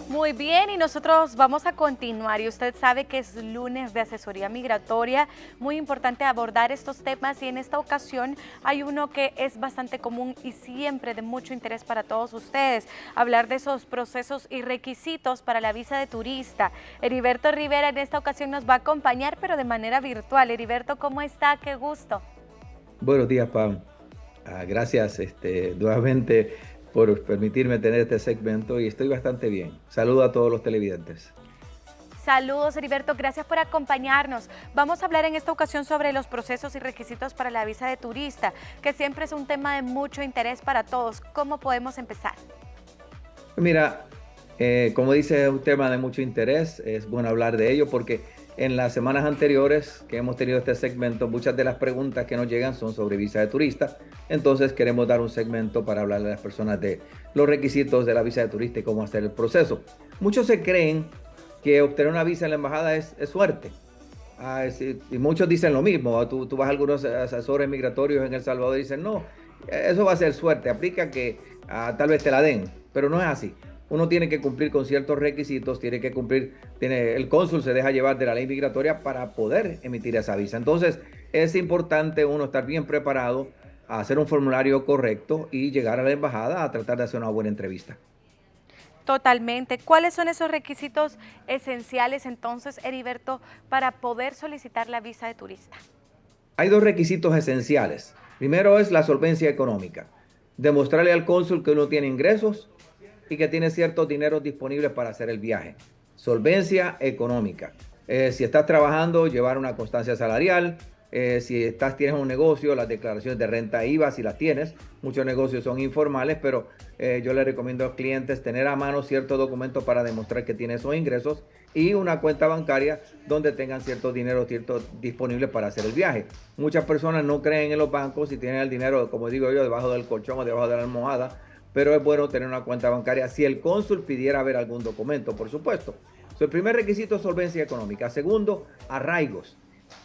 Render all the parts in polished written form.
Muy bien, y nosotros vamos a continuar. Y usted sabe que es lunes de asesoría migratoria, muy importante abordar estos temas y en esta ocasión hay uno que es bastante común y siempre de mucho interés para todos ustedes, hablar de esos procesos y requisitos para la visa de turista. Heriberto Rivera en esta ocasión nos va a acompañar, pero de manera virtual. Heriberto, ¿cómo está? Qué gusto. Buenos días, Pam. Gracias nuevamente por permitirme tener este segmento y estoy bastante bien. Saludo a todos los televidentes. Saludos, Heriberto, gracias por acompañarnos. Vamos a hablar en esta ocasión sobre los procesos y requisitos para la visa de turista, que siempre es un tema de mucho interés para todos. ¿Cómo podemos empezar? Mira, como dice, es un tema de mucho interés. Es bueno hablar de ello porque en las semanas anteriores que hemos tenido este segmento, muchas de las preguntas que nos llegan son sobre visa de turista. Entonces queremos dar un segmento para hablar a las personas de los requisitos de la visa de turista y cómo hacer el proceso. Muchos se creen que obtener una visa en la embajada es suerte. Y muchos dicen lo mismo. Tú vas a algunos asesores migratorios en El Salvador y dicen, no, eso va a ser suerte, aplica que tal vez te la den, pero no es así. Uno tiene que cumplir con ciertos requisitos, el cónsul se deja llevar de la ley migratoria para poder emitir esa visa. Entonces, es importante uno estar bien preparado, a hacer un formulario correcto y llegar a la embajada a tratar de hacer una buena entrevista. Totalmente. ¿Cuáles son esos requisitos esenciales entonces, Heriberto, para poder solicitar la visa de turista? Hay dos requisitos esenciales. Primero es la solvencia económica. Demostrarle al cónsul que uno tiene ingresos y que tiene ciertos dineros disponibles para hacer el viaje. Solvencia económica. Si estás trabajando, llevar una constancia salarial. Si tienes un negocio, las declaraciones de renta IVA, si las tienes. Muchos negocios son informales, pero yo le recomiendo a los clientes tener a mano ciertos documentos para demostrar que tienes esos ingresos y una cuenta bancaria donde tengan cierto dinero disponible para hacer el viaje. Muchas personas no creen en los bancos y tienen el dinero, como digo yo, debajo del colchón o debajo de la almohada, pero es bueno tener una cuenta bancaria si el cónsul pidiera ver algún documento, por supuesto. El primer requisito es solvencia económica. Segundo, arraigos.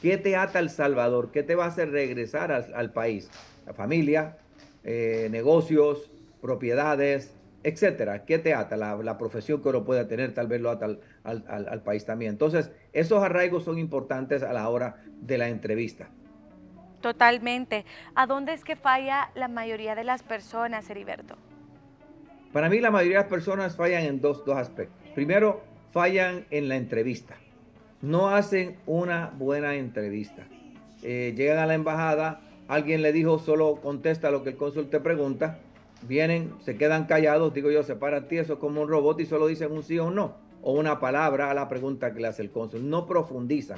¿Qué te ata a El Salvador? ¿Qué te va a hacer regresar al país? La familia, negocios, propiedades, etcétera. ¿Qué te ata? La profesión que uno pueda tener tal vez lo ata al país también. Entonces, esos arraigos son importantes a la hora de la entrevista. Totalmente. ¿A dónde es que falla la mayoría de las personas, Heriberto? Para mí, la mayoría de las personas fallan en dos aspectos. Primero, fallan en la entrevista. No hacen una buena entrevista. Llegan a la embajada, alguien le dijo, solo contesta lo que el cónsul te pregunta. Vienen, se quedan callados, digo yo, se paran tiesos como un robot y solo dicen un sí o un no, o una palabra a la pregunta que le hace el cónsul. No profundizan.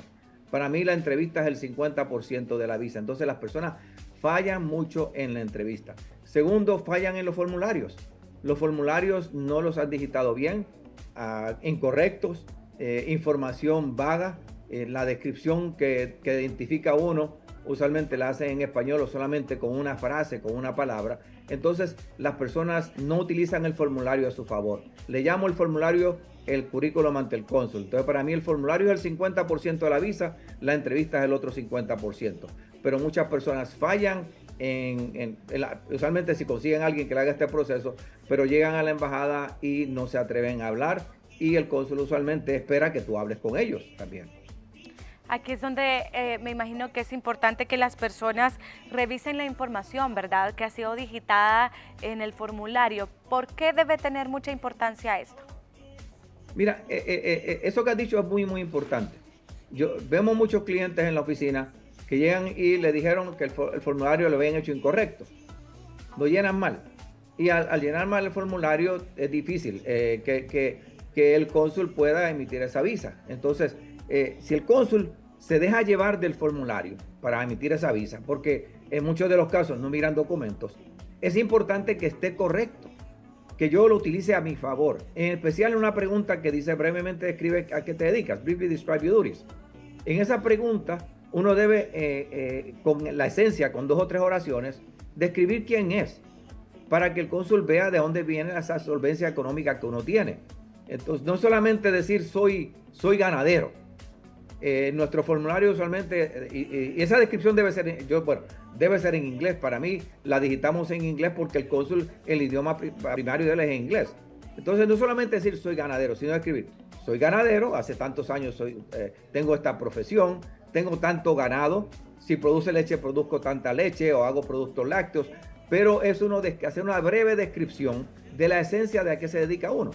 Para mí la entrevista es el 50% de la visa. Entonces las personas fallan mucho en la entrevista. Segundo, fallan en los formularios. Los formularios no los han digitado bien, incorrectos, información vaga, la descripción que identifica a uno usualmente la hacen en español o solamente con una frase, con una palabra. Entonces las personas no utilizan el formulario a su favor. Le llamo el formulario el currículum ante el cónsul. Entonces para mí el formulario es el 50% de la visa, la entrevista es el otro 50%. Pero muchas personas fallan usualmente si consiguen a alguien que le haga este proceso, pero llegan a la embajada y no se atreven a hablar y el cónsul usualmente espera que tú hables con ellos también. Aquí es donde me imagino que es importante que las personas revisen la información, ¿verdad? Que ha sido digitada en el formulario. ¿Por qué debe tener mucha importancia esto? Mira, eso que has dicho es muy, muy importante. Vemos muchos clientes en la oficina que llegan y le dijeron que el formulario lo habían hecho incorrecto. Lo llenan mal. Y al llenar mal el formulario es difícil que el cónsul pueda emitir esa visa. Entonces, si el cónsul se deja llevar del formulario para emitir esa visa, porque en muchos de los casos no miran documentos, es importante que esté correcto, que yo lo utilice a mi favor. En especial en una pregunta que dice brevemente describe a qué te dedicas, briefly describe your duties. En esa pregunta uno debe, con la esencia, con 2 o 3 oraciones, describir quién es, para que el cónsul vea de dónde viene esa solvencia económica que uno tiene. Entonces, no solamente decir soy ganadero. Nuestro formulario usualmente, y esa descripción debe ser en inglés. Para mí la digitamos en inglés porque el cónsul, el idioma primario de él es en inglés. Entonces, no solamente decir soy ganadero, sino escribir, soy ganadero, hace tantos años tengo esta profesión, tengo tanto ganado, si produce leche, produzco tanta leche o hago productos lácteos, pero es uno de hacer una breve descripción de la esencia de a qué se dedica uno.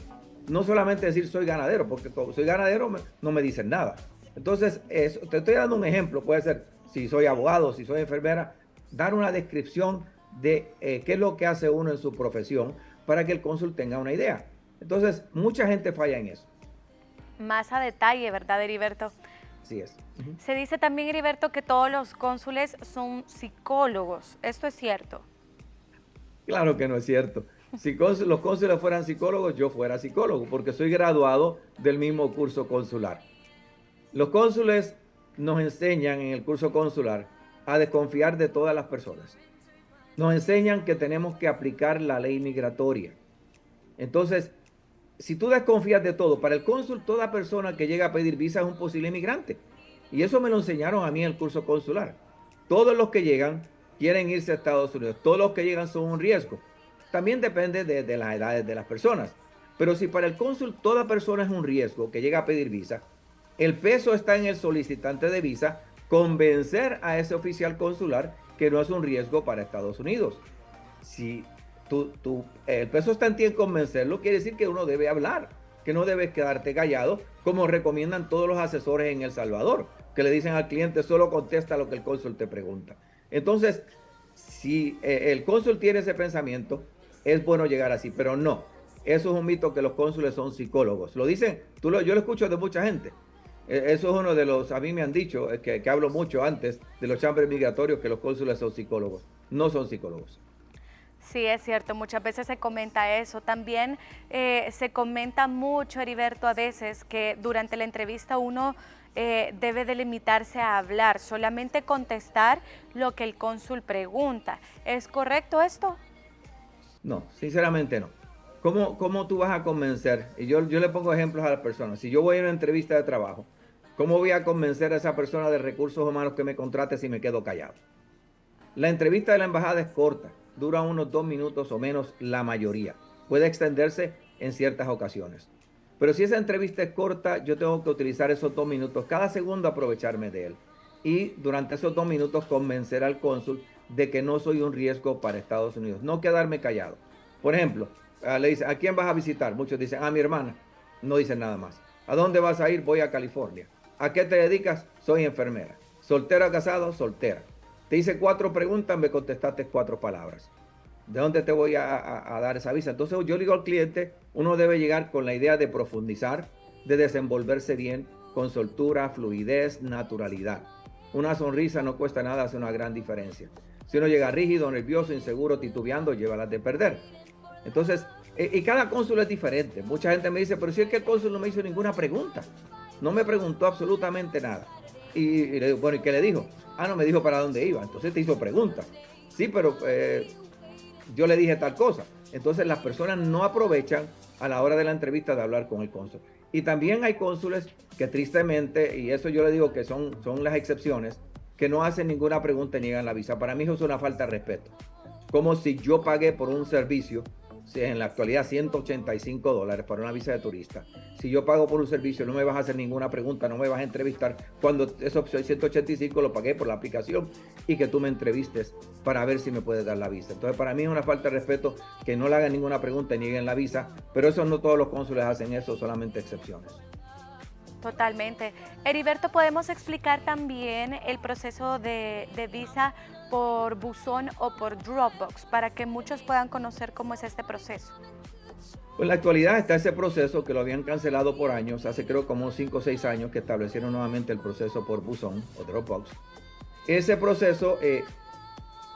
No solamente decir soy ganadero, porque soy ganadero no me dicen nada. Entonces, te estoy dando un ejemplo, puede ser si soy abogado, si soy enfermera, dar una descripción de qué es lo que hace uno en su profesión para que el cónsul tenga una idea. Entonces, mucha gente falla en eso. Más a detalle, ¿verdad, Heriberto? Así es. Se dice también, Heriberto, que todos los cónsules son psicólogos. ¿Esto es cierto? Claro que no es cierto. Si los cónsules fueran psicólogos, yo fuera psicólogo, porque soy graduado del mismo curso consular. Los cónsules nos enseñan en el curso consular a desconfiar de todas las personas. Nos enseñan que tenemos que aplicar la ley migratoria. Entonces, si tú desconfías de todo, para el cónsul, toda persona que llega a pedir visa es un posible inmigrante. Y eso me lo enseñaron a mí en el curso consular. Todos los que llegan quieren irse a Estados Unidos. Todos los que llegan son un riesgo. También depende de las edades de las personas. Pero si para el cónsul toda persona es un riesgo que llega a pedir visa, el peso está en el solicitante de visa convencer a ese oficial consular que no es un riesgo para Estados Unidos. Si el peso está en ti en convencerlo, quiere decir que uno debe hablar, que no debes quedarte callado, como recomiendan todos los asesores en El Salvador, que le dicen al cliente solo contesta lo que el cónsul te pregunta. Entonces, si el cónsul tiene ese pensamiento, es bueno llegar así, pero no. Eso es un mito que los cónsules son psicólogos. Lo dicen, yo lo escucho de mucha gente. Eso es uno de los, a mí me han dicho, que hablo mucho antes de los chambres migratorios, que los cónsules son psicólogos. No son psicólogos. Sí, es cierto, muchas veces se comenta eso. También se comenta mucho, Heriberto, a veces que durante la entrevista uno debe de limitarse a hablar, solamente contestar lo que el cónsul pregunta. ¿Es correcto esto? No, sinceramente no. ¿Cómo tú vas a convencer? Y yo le pongo ejemplos a las personas. Si yo voy a una entrevista de trabajo, ¿cómo voy a convencer a esa persona de recursos humanos que me contrate si me quedo callado? La entrevista de la embajada es corta, dura unos 2 minutos o menos la mayoría. Puede extenderse en ciertas ocasiones. Pero si esa entrevista es corta, yo tengo que utilizar esos 2 minutos, cada segundo aprovecharme de él. Y durante esos 2 minutos convencer al cónsul de que no soy un riesgo para Estados Unidos. No quedarme callado. Por ejemplo, le dice, ¿a quién vas a visitar? Muchos dicen, a mi hermana. No dicen nada más. ¿A dónde vas a ir? Voy a California. ¿A qué te dedicas? Soy enfermera. ¿Soltera o casado? Soltera. Te hice 4 preguntas, me contestaste 4 palabras. ¿De dónde te voy a dar esa visa? Entonces yo digo al cliente, uno debe llegar con la idea de profundizar, de desenvolverse bien, con soltura, fluidez, naturalidad. Una sonrisa no cuesta nada, hace una gran diferencia. Si uno llega rígido, nervioso, inseguro, titubeando, llévalas de perder. Entonces, y cada cónsul es diferente. Mucha gente me dice, pero si es que el cónsul no me hizo ninguna pregunta. No me preguntó absolutamente nada. Y le digo, bueno, ¿y qué le dijo? Ah, no me dijo para dónde iba. Entonces te hizo preguntas. Sí, pero yo le dije tal cosa. Entonces las personas no aprovechan a la hora de la entrevista de hablar con el cónsul. Y también hay cónsules que tristemente, y eso yo le digo que son las excepciones, que no hacen ninguna pregunta y niegan la visa. Para mí eso es una falta de respeto. Como si yo pagué por un servicio, en la actualidad $185 para una visa de turista. Si yo pago por un servicio, no me vas a hacer ninguna pregunta, no me vas a entrevistar, cuando esos 185 lo pagué por la aplicación y que tú me entrevistes para ver si me puedes dar la visa. Entonces para mí es una falta de respeto que no le hagan ninguna pregunta y nieguen la visa, pero eso no todos los cónsules hacen eso, solamente excepciones. Totalmente. Heriberto, ¿podemos explicar también el proceso de visa por buzón o por Dropbox para que muchos puedan conocer cómo es este proceso? Pues en la actualidad está ese proceso que lo habían cancelado por años, hace creo como 5 o 6 años que establecieron nuevamente el proceso por buzón o Dropbox. Ese proceso,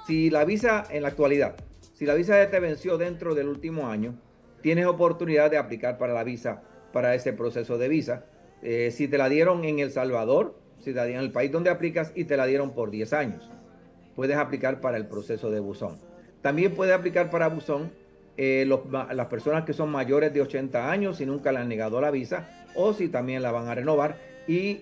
si la visa en la actualidad, si la visa ya te venció dentro del último año, tienes oportunidad de aplicar para la visa, para ese proceso de visa. Si te la dieron en El Salvador, si te la dieron en el país donde aplicas y te la dieron por 10 años, puedes aplicar para el proceso de buzón. También puedes aplicar para buzón las personas que son mayores de 80 años y nunca le han negado la visa, o si también la van a renovar, y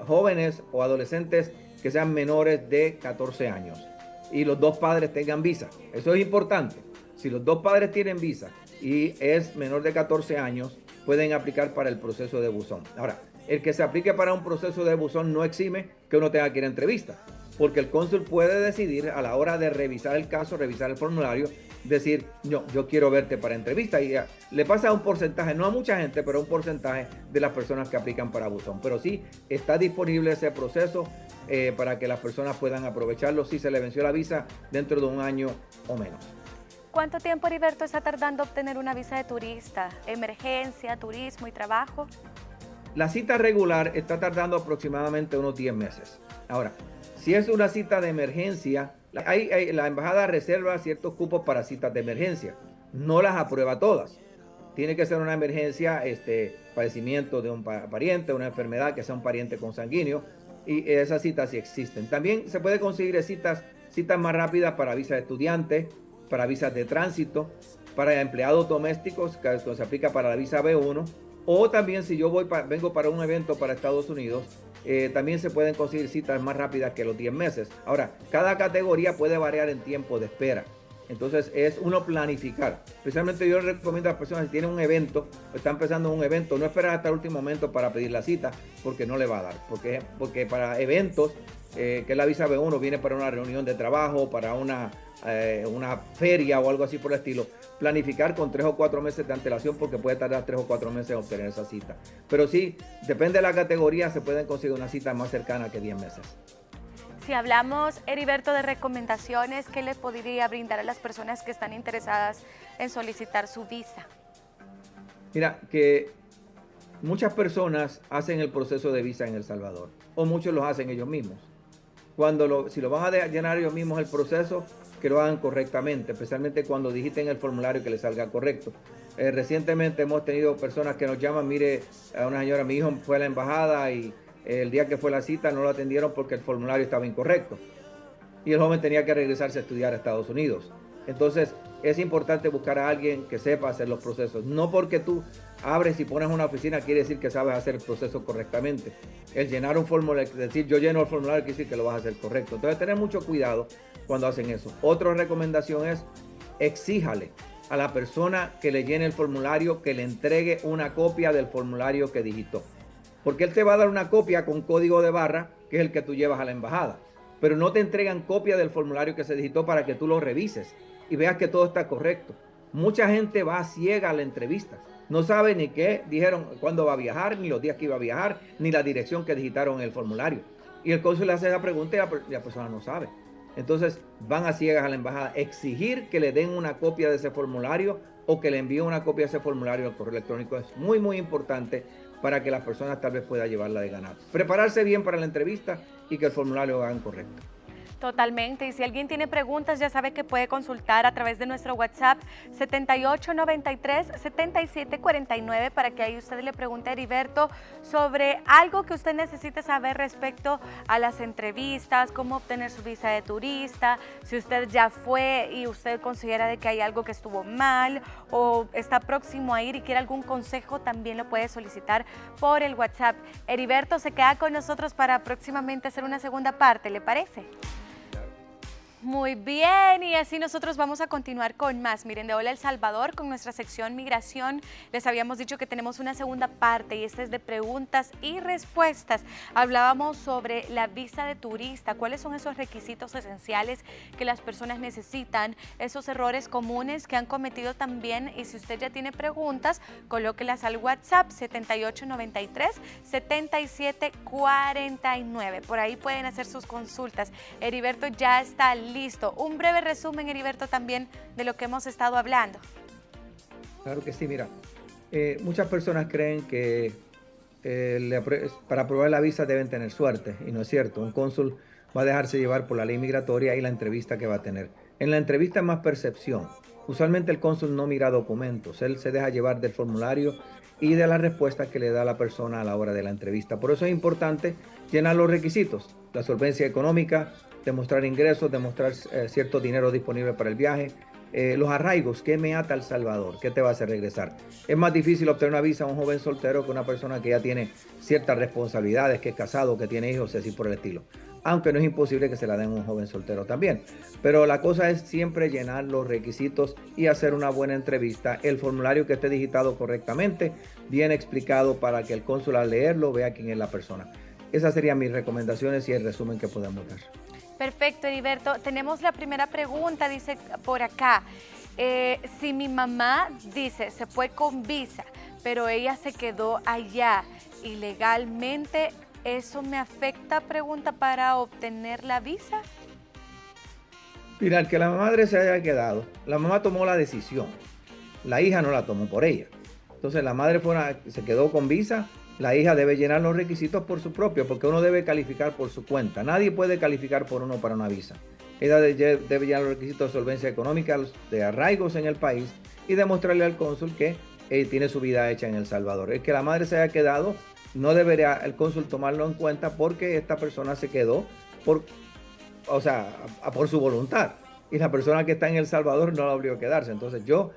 jóvenes o adolescentes que sean menores de 14 años y los 2 padres tengan visa. Eso es importante. Si los 2 padres tienen visa y es menor de 14 años, pueden aplicar para el proceso de buzón. Ahora, el que se aplique para un proceso de buzón no exime que uno tenga que ir a entrevista, porque el cónsul puede decidir a la hora de revisar el caso, revisar el formulario, decir, yo quiero verte para entrevista. Y le pasa a un porcentaje, no a mucha gente, pero a un porcentaje de las personas que aplican para buzón. Pero sí está disponible ese proceso para que las personas puedan aprovecharlo si se le venció la visa dentro de un año o menos. ¿Cuánto tiempo, Heriberto, está tardando obtener una visa de turista? ¿Emergencia, turismo y trabajo? La cita regular está tardando aproximadamente unos 10 meses. Ahora, si es una cita de emergencia, la embajada reserva ciertos cupos para citas de emergencia. No las aprueba todas. Tiene que ser una emergencia, padecimiento de un pariente, una enfermedad que sea un pariente consanguíneo, y esas citas sí existen. También se puede conseguir citas más rápidas para visas de estudiantes, para visas de tránsito, para empleados domésticos, que se aplica para la visa B1, o también si yo vengo para un evento para Estados Unidos, también se pueden conseguir citas más rápidas que los 10 meses. Ahora, cada categoría puede variar en tiempo de espera. Entonces es uno planificar. Especialmente yo les recomiendo a las personas que tienen un evento, están empezando un evento, no esperar hasta el último momento para pedir la cita, porque no le va a dar. Porque para eventos, que es la visa B1, viene para una reunión de trabajo, para una feria o algo así por el estilo, planificar con 3 o 4 meses de antelación, porque puede tardar 3 o 4 meses en obtener esa cita. Pero sí, depende de la categoría, se pueden conseguir una cita más cercana que 10 meses. Si hablamos, Heriberto, de recomendaciones, ¿qué le podría brindar a las personas que están interesadas en solicitar su visa? Mira, que muchas personas hacen el proceso de visa en El Salvador, o muchos lo hacen ellos mismos. Si lo van a llenar ellos mismos el proceso, que lo hagan correctamente, especialmente cuando digiten el formulario que les salga correcto. Recientemente hemos tenido personas que nos llaman, mire, a una señora, mi hijo fue a la embajada y el día que fue la cita no lo atendieron porque el formulario estaba incorrecto. Y el joven tenía que regresarse a estudiar a Estados Unidos. Entonces, es importante buscar a alguien que sepa hacer los procesos. No porque tú abres y pones una oficina quiere decir que sabes hacer el proceso correctamente. El llenar un formulario, decir yo lleno el formulario, quiere decir que lo vas a hacer correcto. Entonces, tener mucho cuidado cuando hacen eso. Otra recomendación es, exíjale a la persona que le llene el formulario que le entregue una copia del formulario que digitó. Porque él te va a dar una copia con código de barra, que es el que tú llevas a la embajada. Pero no te entregan copia del formulario que se digitó para que tú lo revises y veas que todo está correcto. Mucha gente va ciega a la entrevista. No sabe ni qué dijeron, cuándo va a viajar, ni los días que iba a viajar, ni la dirección que digitaron en el formulario. Y el cónsul le hace esa pregunta y la persona no sabe. Entonces van a ciegas a la embajada. Exigir que le den una copia de ese formulario o que le envíen una copia de ese formulario al correo electrónico es muy, muy importante para que las personas tal vez puedan llevarla de ganar. Prepararse bien para la entrevista y que el formulario lo hagan correcto. Totalmente, y si alguien tiene preguntas ya sabe que puede consultar a través de nuestro WhatsApp 7893-7749 para que ahí usted le pregunte a Heriberto sobre algo que usted necesite saber respecto a las entrevistas, cómo obtener su visa de turista, si usted ya fue y usted considera de que hay algo que estuvo mal o está próximo a ir y quiere algún consejo, también lo puede solicitar por el WhatsApp. Heriberto se queda con nosotros para próximamente hacer una segunda parte, ¿le parece? Muy bien, y así nosotros vamos a continuar con más. Miren, de Hola El Salvador, con nuestra sección Migración, les habíamos dicho que tenemos una segunda parte y esta es de preguntas y respuestas. Hablábamos sobre la visa de turista, cuáles son esos requisitos esenciales que las personas necesitan, esos errores comunes que han cometido también, y si usted ya tiene preguntas, colóquelas al WhatsApp 7893-7749. Por ahí pueden hacer sus consultas. Heriberto ya está listo. Un breve resumen, Heriberto, también de lo que hemos estado hablando. Claro que sí, mira, muchas personas creen que para aprobar la visa deben tener suerte, y no es cierto. Un cónsul va a dejarse llevar por la ley migratoria y la entrevista que va a tener. En la entrevista es más percepción. Usualmente el cónsul no mira documentos, él se deja llevar del formulario y de la respuesta que le da la persona a la hora de la entrevista. Por eso es importante llenar los requisitos, la solvencia económica, demostrar ingresos, demostrar cierto dinero disponible para el viaje, los arraigos, ¿qué me ata a El Salvador? ¿Qué te va a hacer regresar? Es más difícil obtener una visa a un joven soltero que una persona que ya tiene ciertas responsabilidades, que es casado, que tiene hijos y así por el estilo. aunque no es imposible que se la den a un joven soltero también. Pero la cosa es siempre llenar los requisitos y hacer una buena entrevista. El formulario que esté digitado correctamente, bien explicado para que el cónsul al leerlo vea quién es la persona. Esas serían mis recomendaciones y el resumen que podemos dar. Perfecto, Heriberto. Tenemos la primera pregunta, dice por acá. Si mi mamá dice se fue con visa, pero ella se quedó allá ilegalmente, ¿eso me afecta, pregunta, para obtener la visa? Mira, el que la madre se haya quedado, la mamá tomó la decisión, la hija no la tomó por ella. Entonces la madre se quedó con visa, la hija debe llenar los requisitos por su propio, porque uno debe calificar por su cuenta. Nadie puede calificar por uno para una visa. Ella debe llenar los requisitos de solvencia económica, de arraigos en el país y demostrarle al cónsul que tiene su vida hecha en El Salvador. El que la madre se haya quedado, no debería el cónsul tomarlo en cuenta porque esta persona se quedó por su voluntad. Y la persona que está en El Salvador no la obligó a quedarse. Entonces yo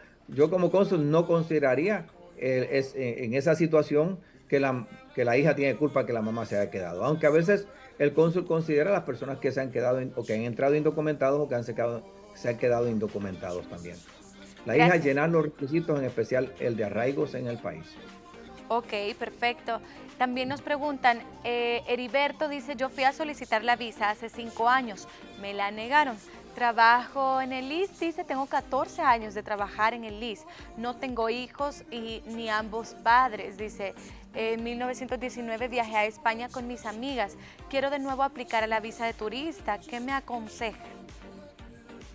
como cónsul no consideraría en esa situación que la hija tiene culpa que la mamá se haya quedado. Aunque a veces el cónsul considera a las personas que se han quedado o que han entrado indocumentados o que se han quedado indocumentados también. La hija llenar los requisitos, en especial el de arraigos en el país. Ok, perfecto. También nos preguntan, Heriberto dice, yo fui a solicitar la visa hace 5 años, me la negaron. Trabajo en el LIS, dice, tengo 14 años de trabajar en el LIS. No tengo hijos ni ambos padres, dice. En 1919 viajé a España con mis amigas. Quiero de nuevo aplicar a la visa de turista. ¿Qué me aconseja?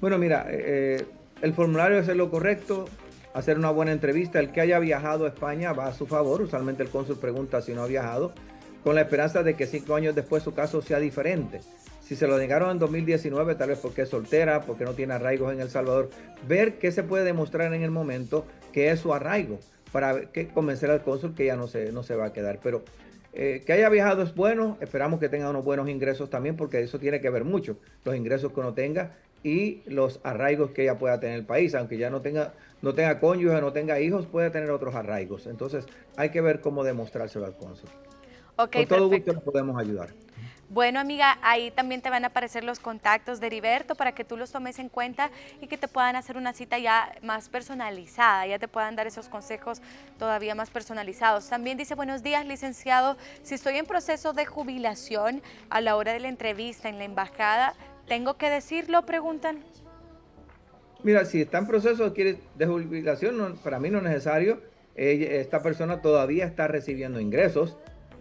Bueno, mira, el formulario es hacer lo correcto, hacer una buena entrevista. El que haya viajado a España va a su favor. Usualmente el cónsul pregunta si no ha viajado, con la esperanza de que 5 años después su caso sea diferente. Si se lo negaron en 2019, tal vez porque es soltera, porque no tiene arraigos en El Salvador, ver qué se puede demostrar en el momento que es su arraigo, para convencer al cónsul que ya no se va a quedar. Pero que haya viajado es bueno, esperamos que tenga unos buenos ingresos también, porque eso tiene que ver mucho, los ingresos que uno tenga y los arraigos que ella pueda tener en el país. Aunque ya no tenga cónyuge, no tenga hijos, puede tener otros arraigos. Entonces hay que ver cómo demostrárselo al cónsul. Okay, con todo gusto nos podemos ayudar. Bueno, amiga, ahí también te van a aparecer los contactos de Heriberto para que tú los tomes en cuenta y que te puedan hacer una cita ya más personalizada, ya te puedan dar esos consejos todavía más personalizados. También dice, buenos días, licenciado, si estoy en proceso de jubilación a la hora de la entrevista en la embajada, ¿tengo que decirlo?, preguntan. Mira, si está en proceso de jubilación, para mí no es necesario. Esta persona todavía está recibiendo ingresos.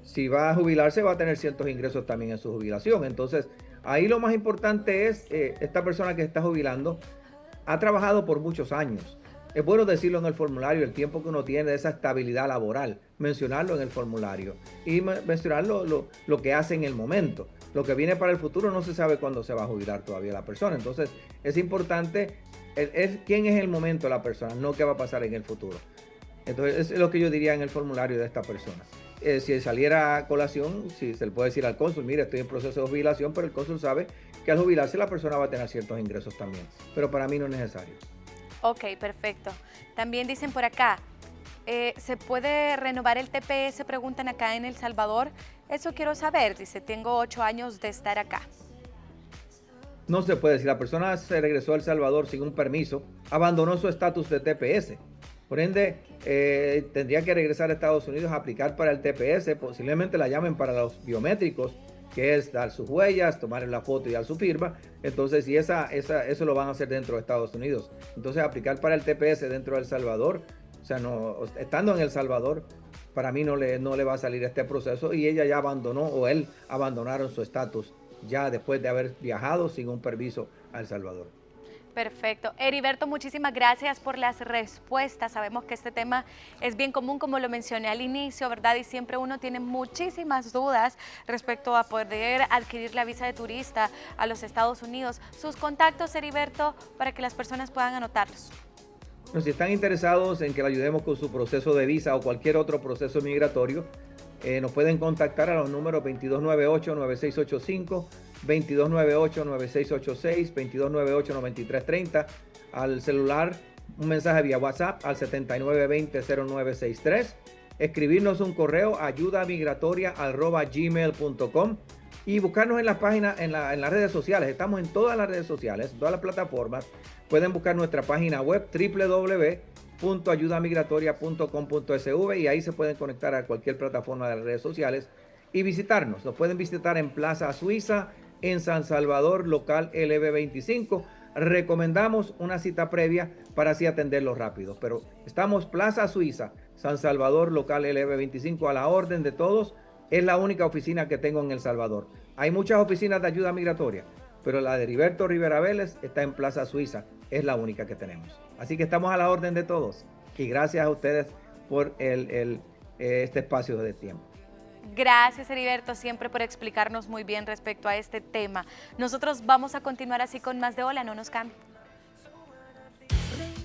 Si va a jubilarse, va a tener ciertos ingresos también en su jubilación. Entonces, ahí lo más importante es, esta persona que está jubilando ha trabajado por muchos años. Es bueno decirlo en el formulario, el tiempo que uno tiene de esa estabilidad laboral, mencionarlo en el formulario y mencionar lo que hace en el momento. Lo que viene para el futuro no se sabe cuándo se va a jubilar todavía la persona. Entonces, es importante quién es el momento de la persona, no qué va a pasar en el futuro. Entonces, es lo que yo diría en el formulario de esta persona. Si saliera a colación, si se le puede decir al cónsul, mire, estoy en proceso de jubilación, pero el cónsul sabe que al jubilarse la persona va a tener ciertos ingresos también. Pero para mí no es necesario. Ok, perfecto. También dicen por acá, ¿se puede renovar el TPS? Preguntan acá en El Salvador. Eso quiero saber, dice, tengo 8 años de estar acá. No se puede. Si la persona se regresó a El Salvador sin un permiso, abandonó su estatus de TPS. Por ende, tendría que regresar a Estados Unidos a aplicar para el TPS. Posiblemente la llamen para los biométricos, que es dar sus huellas, tomar la foto y dar su firma. Entonces, si eso lo van a hacer dentro de Estados Unidos. Entonces, aplicar para el TPS dentro de El Salvador, o sea, estando en El Salvador, para mí no le va a salir este proceso, y ella ya abandonó, o él abandonaron su estatus ya después de haber viajado sin un permiso a El Salvador. Perfecto. Heriberto, muchísimas gracias por las respuestas. Sabemos que este tema es bien común, como lo mencioné al inicio, ¿verdad? Y siempre uno tiene muchísimas dudas respecto a poder adquirir la visa de turista a los Estados Unidos. Sus contactos, Heriberto, para que las personas puedan anotarlos. Bueno, si están interesados en que le ayudemos con su proceso de visa o cualquier otro proceso migratorio, nos pueden contactar a los números 2298-9685, 2298-9686, 2298-9330, al celular, un mensaje vía WhatsApp al 7920-0963, escribirnos un correo ayudamigratoria@gmail.com, y buscarnos en la página, en las redes sociales. Estamos en todas las redes sociales, en todas las plataformas. Pueden buscar nuestra página web www.ayudamigratoria.com.sv y ahí se pueden conectar a cualquier plataforma de las redes sociales y visitarnos. Nos pueden visitar en Plaza Suiza, en San Salvador, local LB25. Recomendamos una cita previa para así atenderlos rápido. Pero estamos Plaza Suiza, San Salvador, local LB25, a la orden de todos. Es la única oficina que tengo en El Salvador. Hay muchas oficinas de ayuda migratoria, pero la de Heriberto Rivera Vélez está en Plaza Suiza. Es la única que tenemos. Así que estamos a la orden de todos. Y gracias a ustedes por este espacio de tiempo. Gracias, Heriberto, siempre por explicarnos muy bien respecto a este tema. Nosotros vamos a continuar así con más de Hola, no nos cambien.